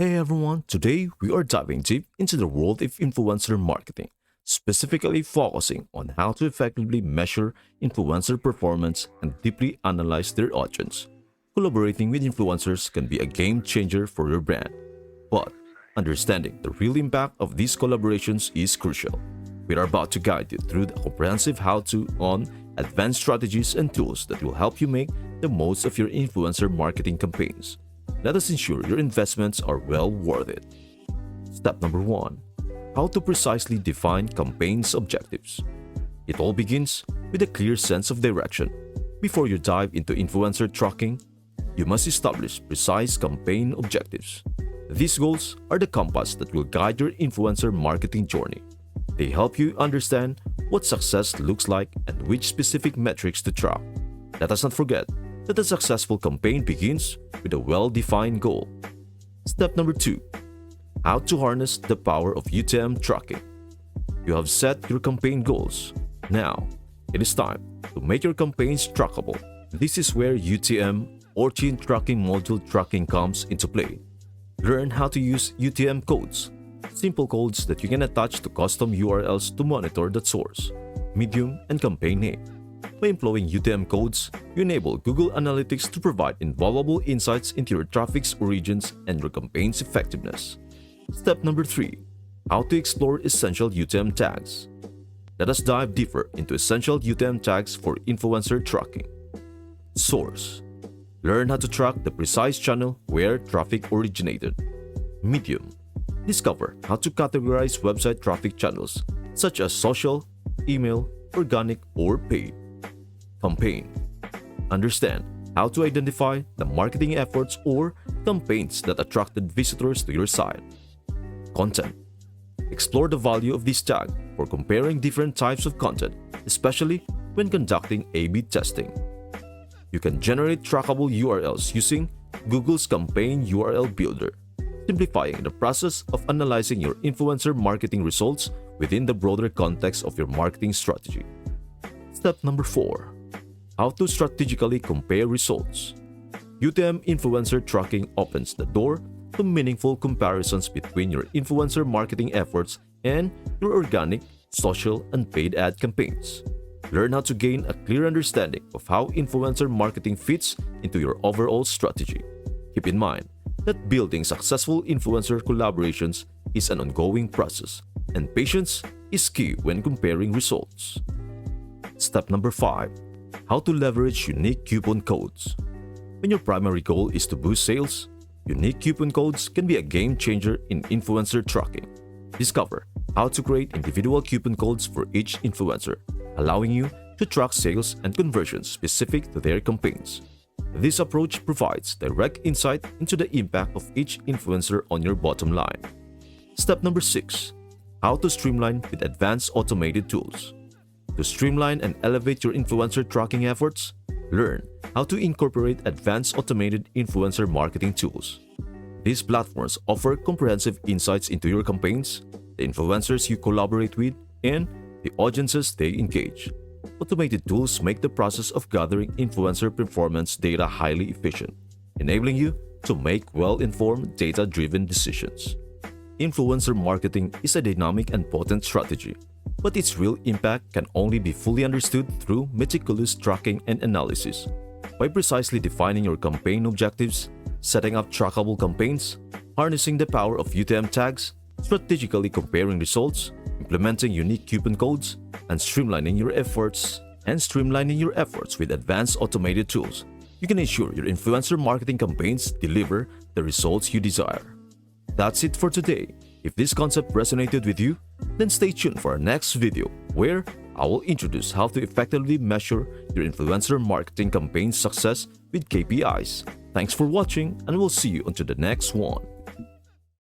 Hey everyone, today we are diving deep into the world of influencer marketing, specifically focusing on how to effectively measure influencer performance and deeply analyze their audience. Collaborating with influencers can be a game changer for your brand, but understanding the real impact of these collaborations is crucial. We are about to guide you through the comprehensive how-to on advanced strategies and tools that will help you make the most of your influencer marketing campaigns. Let us ensure your investments are well worth it. Step number 1. How to precisely define campaigns objectives. It all begins with a clear sense of direction. Before you dive into influencer tracking, you must establish precise campaign objectives. These goals are the compass that will guide your influencer marketing journey. They help you understand what success looks like and which specific metrics to track. Let us not forget that a successful campaign begins with a well-defined goal. Step number 2. How to harness the power of UTM tracking. You have set your campaign goals. Now, it is time to make your campaigns trackable. This is where UTM or Chain Tracking Module Tracking comes into play. Learn how to use UTM codes, simple codes that you can attach to custom URLs to monitor the source, medium, and campaign name. By employing UTM codes, you enable Google Analytics to provide invaluable insights into your traffic's origins and your campaign's effectiveness. Step number 3. How to explore essential UTM tags. Let us dive deeper into essential UTM tags for influencer tracking. Source. Learn how to track the precise channel where traffic originated. Medium. Discover how to categorize website traffic channels such as social, email, organic, or paid. Campaign. Understand how to identify the marketing efforts or campaigns that attracted visitors to your site. Content. Explore the value of this tag for comparing different types of content, especially when conducting A/B testing. You can generate trackable URLs using Google's Campaign URL Builder, simplifying the process of analyzing your influencer marketing results within the broader context of your marketing strategy. Step number 4. How to strategically compare results. UTM influencer tracking opens the door to meaningful comparisons between your influencer marketing efforts and your organic, social, and paid ad campaigns. Learn how to gain a clear understanding of how influencer marketing fits into your overall strategy. Keep in mind that building successful influencer collaborations is an ongoing process, and patience is key when comparing results. Step number 5. How to leverage unique coupon codes. When your primary goal is to boost sales, unique coupon codes can be a game changer in influencer tracking. Discover how to create individual coupon codes for each influencer, allowing you to track sales and conversions specific to their campaigns. This approach provides direct insight into the impact of each influencer on your bottom line. Step number 6. How to streamline with advanced automated tools. To streamline and elevate your influencer tracking efforts, learn how to incorporate advanced automated influencer marketing tools. These platforms offer comprehensive insights into your campaigns, the influencers you collaborate with, and the audiences they engage. Automated tools make the process of gathering influencer performance data highly efficient, enabling you to make well-informed, data-driven decisions. Influencer marketing is a dynamic and potent strategy, but its real impact can only be fully understood through meticulous tracking and analysis. By precisely defining your campaign objectives, setting up trackable campaigns, harnessing the power of UTM tags, strategically comparing results, implementing unique coupon codes, and streamlining your efforts with advanced automated tools, you can ensure your influencer marketing campaigns deliver the results you desire. That's it for today. If this concept resonated with you, then stay tuned for our next video where I will introduce how to effectively measure your influencer marketing campaign success with KPIs. Thanks for watching, and we'll see you until the next one.